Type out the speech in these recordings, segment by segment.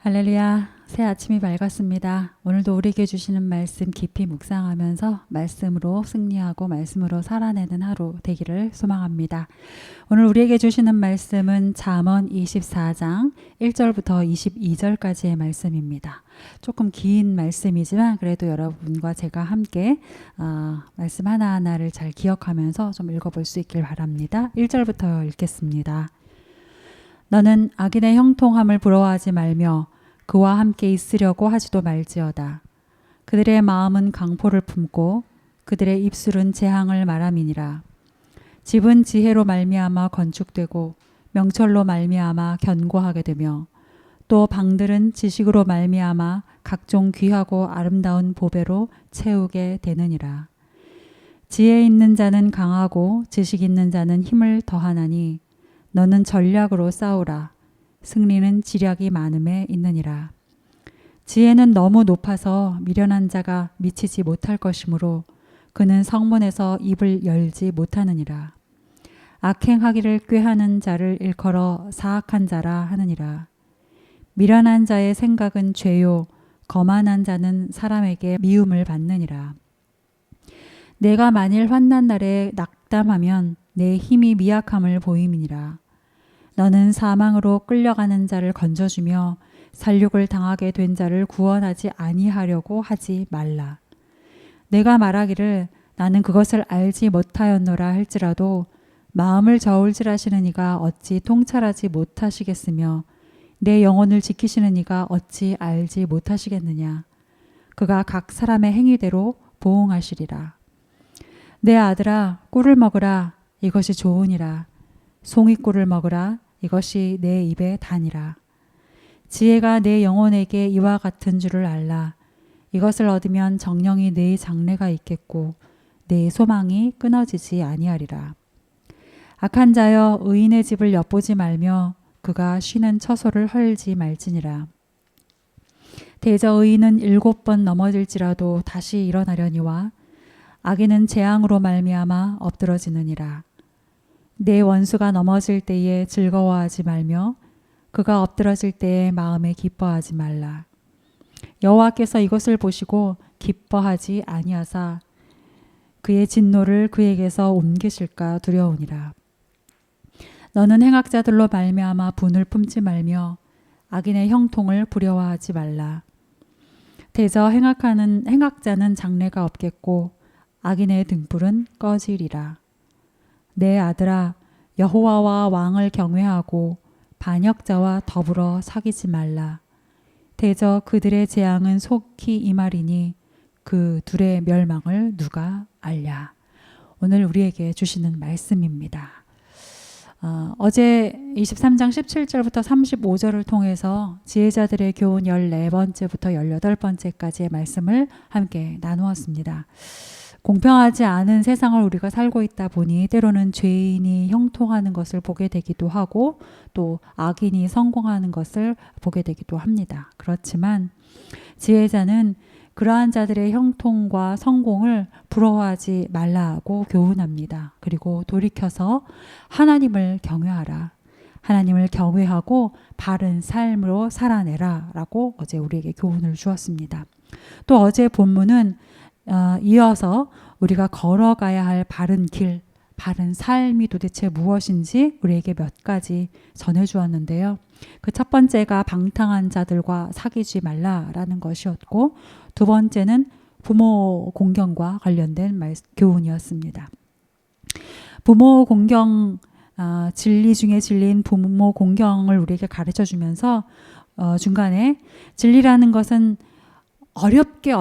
할렐루야, 새 아침이 밝았습니다. 오늘도 우리에게 주시는 말씀 깊이 묵상하면서 말씀으로 승리하고 말씀으로 살아내는 하루 되기를 소망합니다. 오늘 우리에게 주시는 말씀은 잠언 24장 1절부터 22절까지의 말씀입니다. 조금 긴 말씀이지만 그래도 여러분과 제가 함께 말씀 하나하나를 잘 기억하면서 좀 읽어볼 수 있길 바랍니다. 1절부터 읽겠습니다. 너는 악인의 형통함을 부러워하지 말며 그와 함께 있으려고 하지도 말지어다. 그들의 마음은 강포를 품고 그들의 입술은 재앙을 말함이니라. 집은 지혜로 말미암아 건축되고 명철로 말미암아 견고하게 되며 또 방들은 지식으로 말미암아 각종 귀하고 아름다운 보배로 채우게 되느니라. 지혜 있는 자는 강하고 지식 있는 자는 힘을 더하나니 너는 전략으로 싸우라. 승리는 지략이 많음에 있느니라. 지혜는 너무 높아서 미련한 자가 미치지 못할 것이므로 그는 성문에서 입을 열지 못하느니라. 악행하기를 꾀하는 자를 일컬어 사악한 자라 하느니라. 미련한 자의 생각은 죄요 거만한 자는 사람에게 미움을 받느니라. 내가 만일 환난 날에 낙담하면 내 힘이 미약함을 보임이니라. 너는 사망으로 끌려가는 자를 건져주며 살육을 당하게 된 자를 구원하지 아니하려고 하지 말라. 내가 말하기를 나는 그것을 알지 못하였노라 할지라도 마음을 저울질하시는 이가 어찌 통찰하지 못하시겠으며 내 영혼을 지키시는 이가 어찌 알지 못하시겠느냐. 그가 각 사람의 행위대로 보응하시리라. 내 아들아 꿀을 먹으라. 이것이 좋으니라. 송이꿀을 먹으라. 이것이 내 입에 다니라. 지혜가 내 영혼에게 이와 같은 줄을 알라. 이것을 얻으면 정령이 내 장래가 있겠고 내 소망이 끊어지지 아니하리라. 악한 자여 의인의 집을 엿보지 말며 그가 쉬는 처소를 헐지 말지니라. 대저 의인은 7번 넘어질지라도 다시 일어나려니와 악인은 재앙으로 말미암아 엎드러지느니라. 내 원수가 넘어질 때에 즐거워하지 말며 그가 엎드러질 때에 마음에 기뻐하지 말라. 여호와께서 이것을 보시고 기뻐하지 아니하사 그의 진노를 그에게서 옮기실까 두려우니라. 너는 행악자들로 말미암아 분을 품지 말며 악인의 형통을 부려워하지 말라. 대저 행악하는 행악자는 장래가 없겠고 악인의 등불은 꺼지리라. 내 아들아 여호와와 왕을 경외하고 반역자와 더불어 사귀지 말라. 대저 그들의 재앙은 속히 임하리니 그 둘의 멸망을 누가 알랴. 오늘 우리에게 주시는 말씀입니다. 어제 23장 17절부터 35절을 통해서 지혜자들의 교훈 14번째부터 18번째까지의 말씀을 함께 나누었습니다. 공평하지 않은 세상을 우리가 살고 있다 보니 때로는 죄인이 형통하는 것을 보게 되기도 하고 또 악인이 성공하는 것을 보게 되기도 합니다. 그렇지만 지혜자는 그러한 자들의 형통과 성공을 부러워하지 말라고 교훈합니다. 그리고 돌이켜서 하나님을 경외하라. 하나님을 경외하고 바른 삶으로 살아내라 라고 어제 우리에게 교훈을 주었습니다. 또 어제 본문은 이어서 우리가 걸어가야 할 바른 길, 바른 삶이 도대체 무엇인지 우리에게 몇 가지 전해주었는데요. 그 첫 번째가 방탕한 자들과 사귀지 말라라는 것이었고 두 번째는 부모 공경과 관련된 교훈이었습니다. 부모 공경, 진리 중에 진리인 부모 공경을 우리에게 가르쳐 주면서 중간에 진리라는 것은 어렵게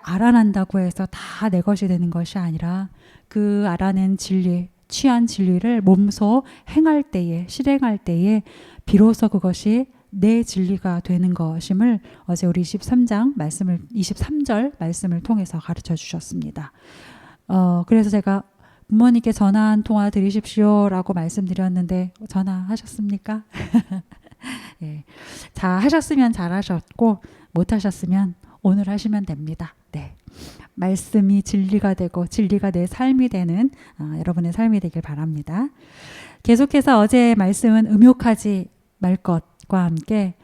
알아낸다고 해서 다 내 것이 되는 것이 아니라 그 알아낸 진리, 취한 진리를 몸소 행할 때에, 실행할 때에 비로소 그것이 내 진리가 되는 것임을 어제 우리 23절 말씀을 통해서 가르쳐 주셨습니다. 그래서 제가 부모님께 전화 한 통화 드리십시오라고 말씀드렸는데 전화하셨습니까? 네. 자, 하셨으면 잘하셨고 못하셨으면 오늘 하시면 됩니다. 네. 말씀이 진리가 되고 진리가 내 삶이 되는 여러분의 삶이 되길 바랍니다. 계속해서 어제의 말씀은 음욕하지 말 것과 함께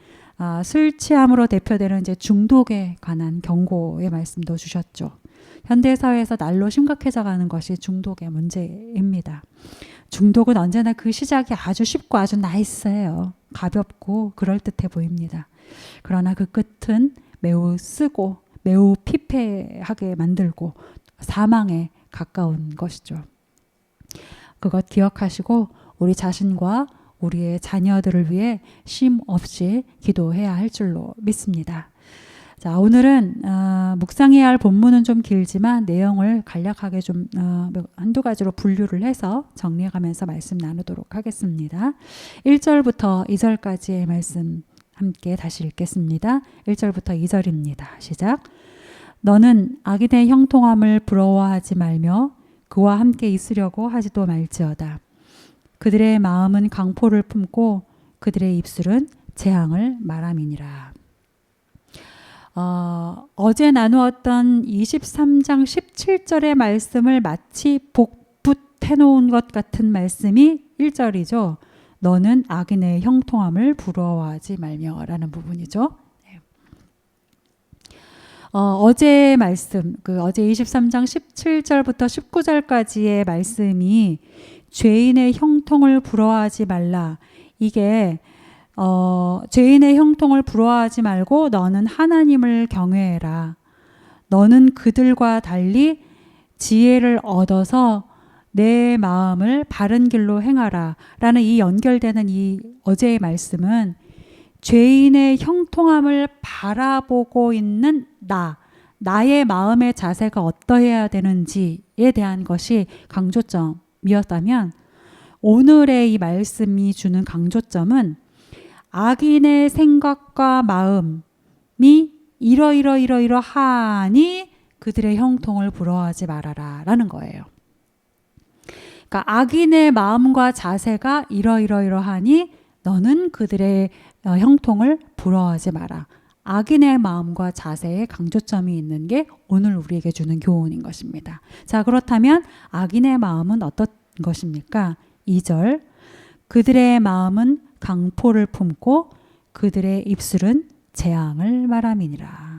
술 취함으로 대표되는 이제 중독에 관한 경고의 말씀도 주셨죠. 현대 사회에서 날로 심각해져 가는 것이 중독의 문제입니다. 중독은 언제나 그 시작이 아주 쉽고 아주 나이스해요. 가볍고 그럴듯해 보입니다. 그러나 그 끝은 매우 쓰고 매우 피폐하게 만들고 사망에 가까운 것이죠. 그것 기억하시고 우리 자신과 우리의 자녀들을 위해 쉼 없이 기도해야 할 줄로 믿습니다. 자, 오늘은 묵상해야 할 본문은 좀 길지만 내용을 간략하게 좀 한두 가지로 분류를 해서 정리해가면서 말씀 나누도록 하겠습니다. 1절부터 2절까지의 말씀 함께 다시 읽겠습니다. 1절부터 2절입니다. 시작. 너는 악인의 형통함을 부러워하지 말며 그와 함께 있으려고 하지도 말지어다. 그들의 마음은 강포를 품고 그들의 입술은 재앙을 말함이니라. 어제 나누었던 23장 17절의 말씀을 마치 복붙해 놓은 것 같은 말씀이 1절이죠. 너는 악인의 형통함을 부러워하지 말며 라는 부분이죠. 어제의 말씀, 어제 23장 17절부터 19절까지의 말씀이 죄인의 형통을 부러워하지 말라. 이게 죄인의 형통을 부러워하지 말고 너는 하나님을 경외해라. 너는 그들과 달리 지혜를 얻어서 내 마음을 바른 길로 행하라. 라는 이 연결되는 이 어제의 말씀은 죄인의 형통함을 바라보고 있는 나의 마음의 자세가 어떠해야 되는지에 대한 것이 강조점이었다면 오늘의 이 말씀이 주는 강조점은 악인의 생각과 마음이 이러하니 그들의 형통을 부러워하지 말아라 라는 거예요. 그러니까 악인의 마음과 자세가 이러하니 너는 그들의 형통을 부러워하지 마라. 악인의 마음과 자세에 강조점이 있는 게 오늘 우리에게 주는 교훈인 것입니다. 자, 그렇다면 악인의 마음은 어떤 것입니까? 2절. 그들의 마음은 강포를 품고 그들의 입술은 재앙을 말함이니라.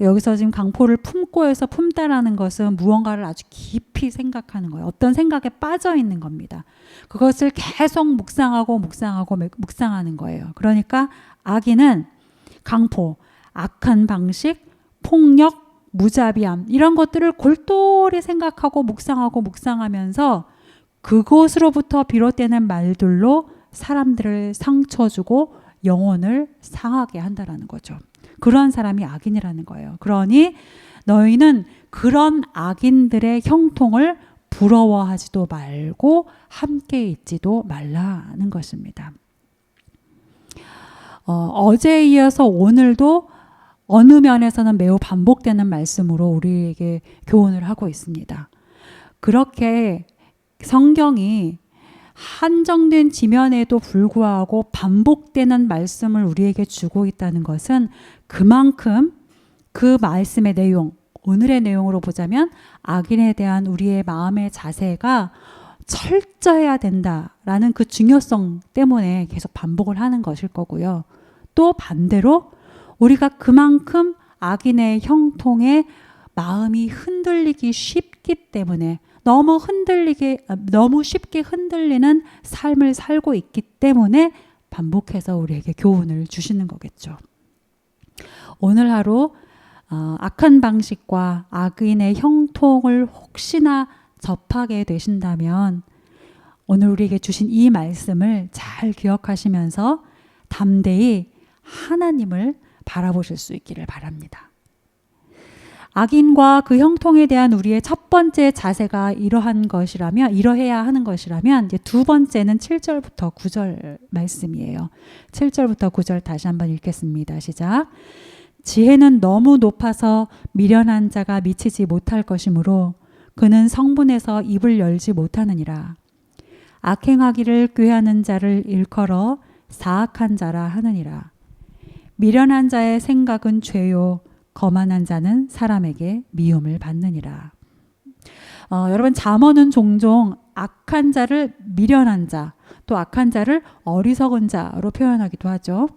여기서 지금 강포를 품고에서 품다라는 것은 무언가를 아주 깊이 생각하는 거예요. 어떤 생각에 빠져 있는 겁니다. 그것을 계속 묵상하는 거예요. 그러니까 악인은 강포, 악한 방식, 폭력, 무자비함 이런 것들을 골똘히 생각하고 묵상하면서 그곳으로부터 비롯되는 말들로 사람들을 상처 주고 영혼을 상하게 한다라는 거죠. 그런 사람이 악인이라는 거예요. 그러니 너희는 그런 악인들의 형통을 부러워하지도 말고 함께 있지도 말라는 것입니다. 어제에 이어서 오늘도 어느 면에서는 매우 반복되는 말씀으로 우리에게 교훈을 하고 있습니다. 그렇게 성경이 한정된 지면에도 불구하고 반복되는 말씀을 우리에게 주고 있다는 것은 그만큼 그 말씀의 내용, 오늘의 내용으로 보자면 악인에 대한 우리의 마음의 자세가 철저해야 된다라는 그 중요성 때문에 계속 반복을 하는 것일 거고요. 또 반대로 우리가 그만큼 악인의 형통에 마음이 흔들리기 쉽기 때문에 너무 쉽게 흔들리는 삶을 살고 있기 때문에 반복해서 우리에게 교훈을 주시는 거겠죠. 오늘 하루 악한 방식과 악인의 형통을 혹시나 접하게 되신다면 오늘 우리에게 주신 이 말씀을 잘 기억하시면서 담대히 하나님을 바라보실 수 있기를 바랍니다. 악인과 그 형통에 대한 우리의 첫 번째 자세가 이러해야 하는 것이라면 이제 두 번째는 7절부터 9절 말씀이에요. 7절부터 9절 다시 한번 읽겠습니다. 시작. 지혜는 너무 높아서 미련한 자가 미치지 못할 것이므로 그는 성문에서 입을 열지 못하느니라. 악행하기를 꾀하는 자를 일컬어 사악한 자라 하느니라. 미련한 자의 생각은 죄요 거만한 자는 사람에게 미움을 받느니라. 여러분 잠언은 종종 악한 자를 미련한 자, 또 악한 자를 어리석은 자로 표현하기도 하죠.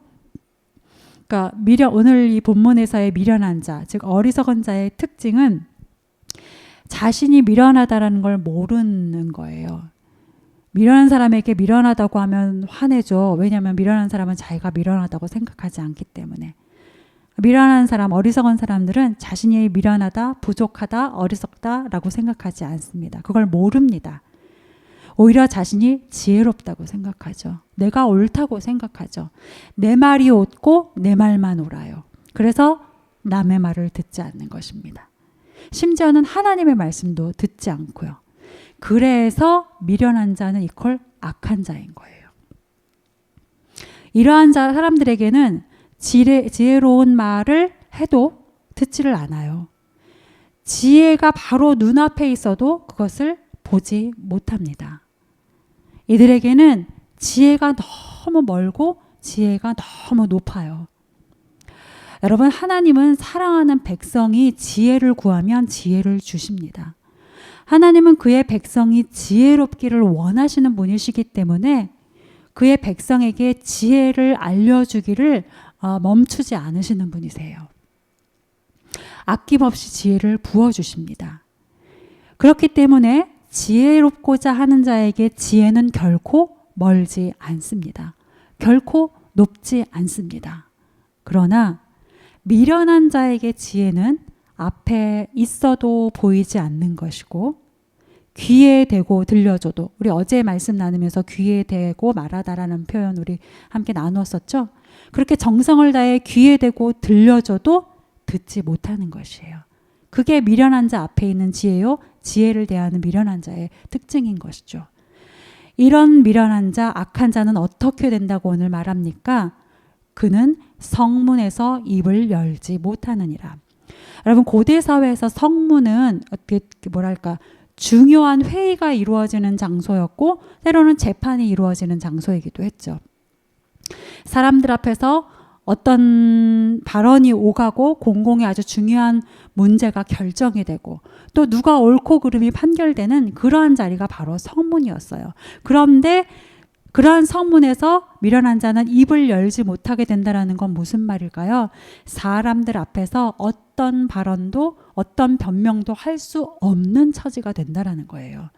그러니까 오늘 이 본문에서의 미련한 자, 즉 어리석은 자의 특징은 자신이 미련하다라는 걸 모르는 거예요. 미련한 사람에게 미련하다고 하면 화내죠. 왜냐하면 미련한 사람은 자기가 미련하다고 생각하지 않기 때문에. 미련한 사람, 어리석은 사람들은 자신이 미련하다, 부족하다, 어리석다라고 생각하지 않습니다. 그걸 모릅니다. 오히려 자신이 지혜롭다고 생각하죠. 내가 옳다고 생각하죠. 내 말이 옳고 내 말만 옳아요. 그래서 남의 말을 듣지 않는 것입니다. 심지어는 하나님의 말씀도 듣지 않고요. 그래서 미련한 자는 이퀄 악한 자인 거예요. 이러한 사람들에게는 지혜로운 말을 해도 듣지를 않아요. 지혜가 바로 눈앞에 있어도 그것을 보지 못합니다. 이들에게는 지혜가 너무 멀고 지혜가 너무 높아요. 여러분, 하나님은 사랑하는 백성이 지혜를 구하면 지혜를 주십니다. 하나님은 그의 백성이 지혜롭기를 원하시는 분이시기 때문에 그의 백성에게 지혜를 알려주기를 멈추지 않으시는 분이세요. 아낌없이 지혜를 부어주십니다. 그렇기 때문에 지혜롭고자 하는 자에게 지혜는 결코 멀지 않습니다. 결코 높지 않습니다. 그러나 미련한 자에게 지혜는 앞에 있어도 보이지 않는 것이고 귀에 대고 들려줘도, 우리 어제 말씀 나누면서 귀에 대고 말하다라는 표현 우리 함께 나누었었죠. 그렇게 정성을 다해 귀에 대고 들려줘도 듣지 못하는 것이에요. 그게 미련한 자 앞에 있는 지혜요, 지혜를 대하는 미련한 자의 특징인 것이죠. 이런 미련한 자, 악한 자는 어떻게 된다고 오늘 말합니까? 그는 성문에서 입을 열지 못하느니라. 여러분, 고대 사회에서 성문은 어떻게 중요한 회의가 이루어지는 장소였고 때로는 재판이 이루어지는 장소이기도 했죠. 사람들 앞에서 어떤 발언이 오가고 공공의 아주 중요한 문제가 결정이 되고 또 누가 옳고 그름이 판결되는 그러한 자리가 바로 성문이었어요. 그런데 그러한 성문에서 미련한 자는 입을 열지 못하게 된다는 건 무슨 말일까요? 사람들 앞에서 어떤 발언도 어떤 변명도 할 수 없는 처지가 된다는 거예요.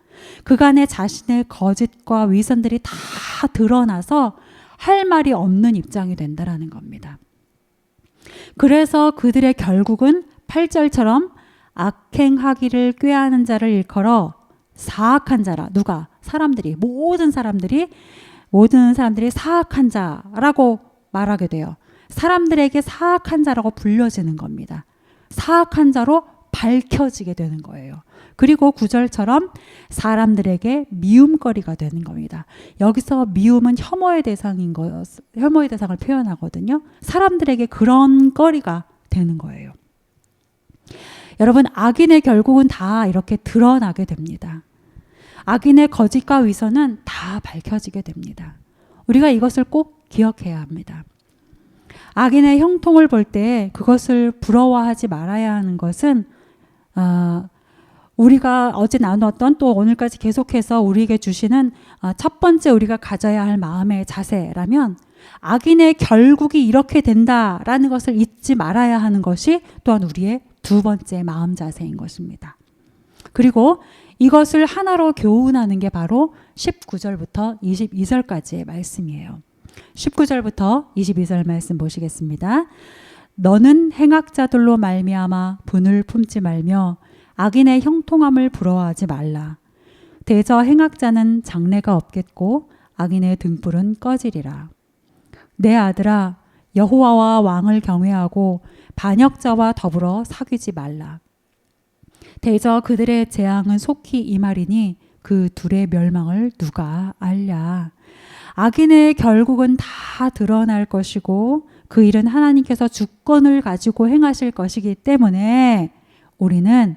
그간의 자신의 거짓과 위선들이 다 드러나서 할 말이 없는 입장이 된다는 겁니다. 그래서 그들의 결국은 8절처럼 악행하기를 꾀하는 자를 일컬어 사악한 자라. 누가? 사람들이, 모든 사람들이 사악한 자라고 말하게 돼요. 사람들에게 사악한 자라고 불려지는 겁니다. 사악한 자로 밝혀지게 되는 거예요. 그리고 9절처럼 사람들에게 미움거리가 되는 겁니다. 여기서 미움은 혐오의 대상을 표현하거든요. 사람들에게 그런 거리가 되는 거예요. 여러분, 악인의 결국은 다 이렇게 드러나게 됩니다. 악인의 거짓과 위선은 다 밝혀지게 됩니다. 우리가 이것을 꼭 기억해야 합니다. 악인의 형통을 볼 때 그것을 부러워하지 말아야 하는 것은 우리가 어제 나눴던 또 오늘까지 계속해서 우리에게 주시는 첫 번째 우리가 가져야 할 마음의 자세라면 악인의 결국이 이렇게 된다라는 것을 잊지 말아야 하는 것이 또한 우리의 두 번째 마음 자세인 것입니다. 그리고 이것을 하나로 교훈하는 게 바로 19절부터 22절까지의 말씀이에요. 19절부터 22절 말씀 보시겠습니다. 너는 행악자들로 말미암아 분을 품지 말며 악인의 형통함을 부러워하지 말라. 대저 행악자는 장래가 없겠고 악인의 등불은 꺼지리라. 내 아들아, 여호와와 왕을 경외하고 반역자와 더불어 사귀지 말라. 대저 그들의 재앙은 속히 임하리니 그 둘의 멸망을 누가 알랴. 악인의 결국은 다 드러날 것이고 그 일은 하나님께서 주권을 가지고 행하실 것이기 때문에 우리는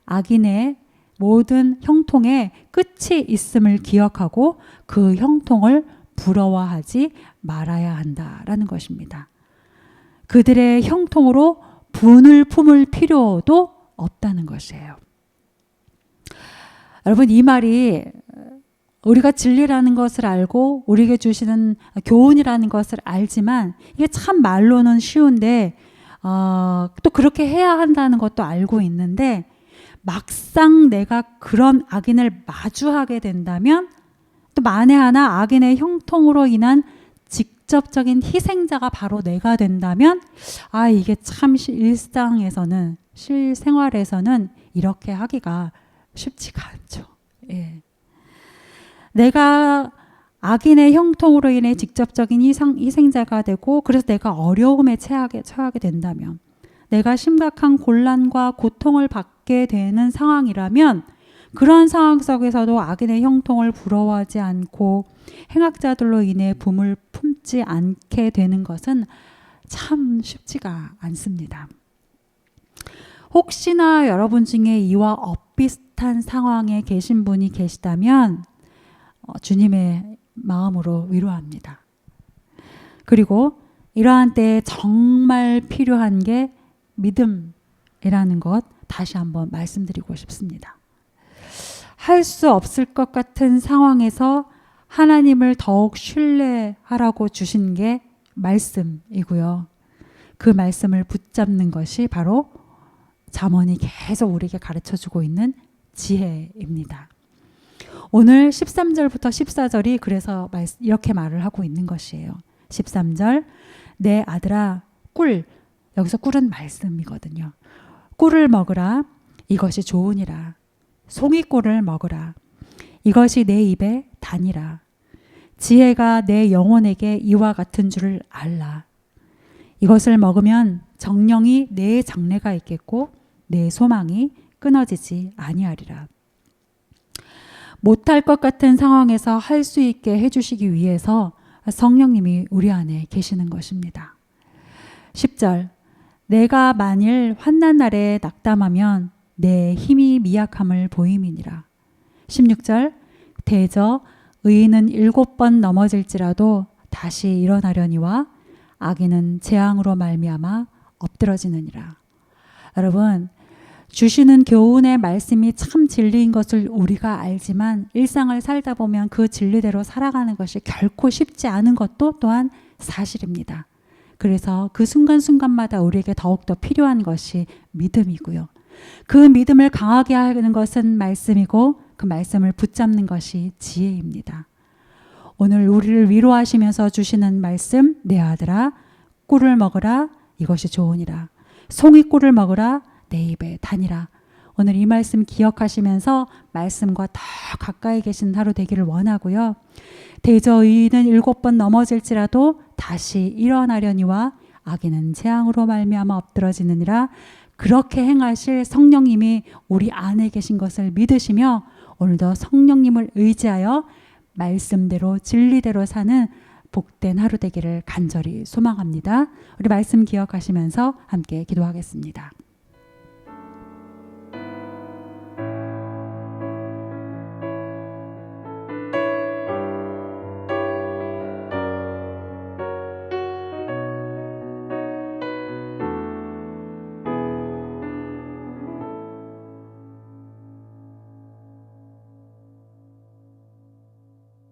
악인의 모든 형통에 끝이 있음을 기억하고 그 형통을 부러워하지 말아야 한다라는 것입니다. 그들의 형통으로 분을 품을 필요도 없다는 것이에요. 여러분, 이 말이 우리가 진리라는 것을 알고 우리에게 주시는 교훈이라는 것을 알지만 이게 참 말로는 쉬운데 또 그렇게 해야 한다는 것도 알고 있는데 막상 내가 그런 악인을 마주하게 된다면 또 만에 하나 악인의 형통으로 인한 직접적인 희생자가 바로 내가 된다면 이게 참 일상에서는 실생활에서는 이렇게 하기가 쉽지가 않죠. 예. 내가 악인의 형통으로 인해 직접적인 희생자가 되고 그래서 내가 어려움에 처하게 된다면 내가 심각한 곤란과 고통을 받게 되는 상황이라면 그러한 상황 속에서도 악인의 형통을 부러워하지 않고 행악자들로 인해 붐을 품지 않게 되는 것은 참 쉽지가 않습니다. 혹시나 여러분 중에 이와 엇비슷한 상황에 계신 분이 계시다면 주님의 마음으로 위로합니다. 그리고 이러한 때에 정말 필요한 게 믿음이라는 것 다시 한번 말씀드리고 싶습니다. 할 수 없을 것 같은 상황에서 하나님을 더욱 신뢰하라고 주신 게 말씀이고요. 그 말씀을 붙잡는 것이 바로 잠언이 계속 우리에게 가르쳐주고 있는 지혜입니다. 오늘 13절부터 14절이 그래서 이렇게 말을 하고 있는 것이에요. 13절 내 아들아 꿀, 여기서 꿀은 말씀이거든요. 꿀을 먹으라, 이것이 좋으니라. 송이꿀을 먹으라, 이것이 내 입에 다니라. 지혜가 내 영혼에게 이와 같은 줄을 알라. 이것을 먹으면 정령이 내 장래가 있겠고 내 소망이 끊어지지 아니하리라. 못할 것 같은 상황에서 할 수 있게 해주시기 위해서 성령님이 우리 안에 계시는 것입니다. 10절 내가 만일 환난 날에 낙담하면 내 힘이 미약함을 보임이니라. 16절 대저 의인은 7번 넘어질지라도 다시 일어나려니와 악인은 재앙으로 말미암아 엎드러지느니라. 여러분, 주시는 교훈의 말씀이 참 진리인 것을 우리가 알지만 일상을 살다 보면 그 진리대로 살아가는 것이 결코 쉽지 않은 것도 또한 사실입니다. 그래서 그 순간순간마다 우리에게 더욱더 필요한 것이 믿음이고요. 그 믿음을 강하게 하는 것은 말씀이고 그 말씀을 붙잡는 것이 지혜입니다. 오늘 우리를 위로하시면서 주시는 말씀, 내 아들아 꿀을 먹으라, 이것이 좋으니라. 송이꿀을 먹으라, 내 입에 다니라. 오늘 이 말씀 기억하시면서 말씀과 더 가까이 계신 하루 되기를 원하고요. 대저 의인은 7번 넘어질지라도 다시 일어나려니와 악인은 재앙으로 말미암아 엎드러지느니라. 그렇게 행하실 성령님이 우리 안에 계신 것을 믿으시며 오늘도 성령님을 의지하여 말씀대로 진리대로 사는 복된 하루 되기를 간절히 소망합니다. 우리 말씀 기억하시면서 함께 기도하겠습니다.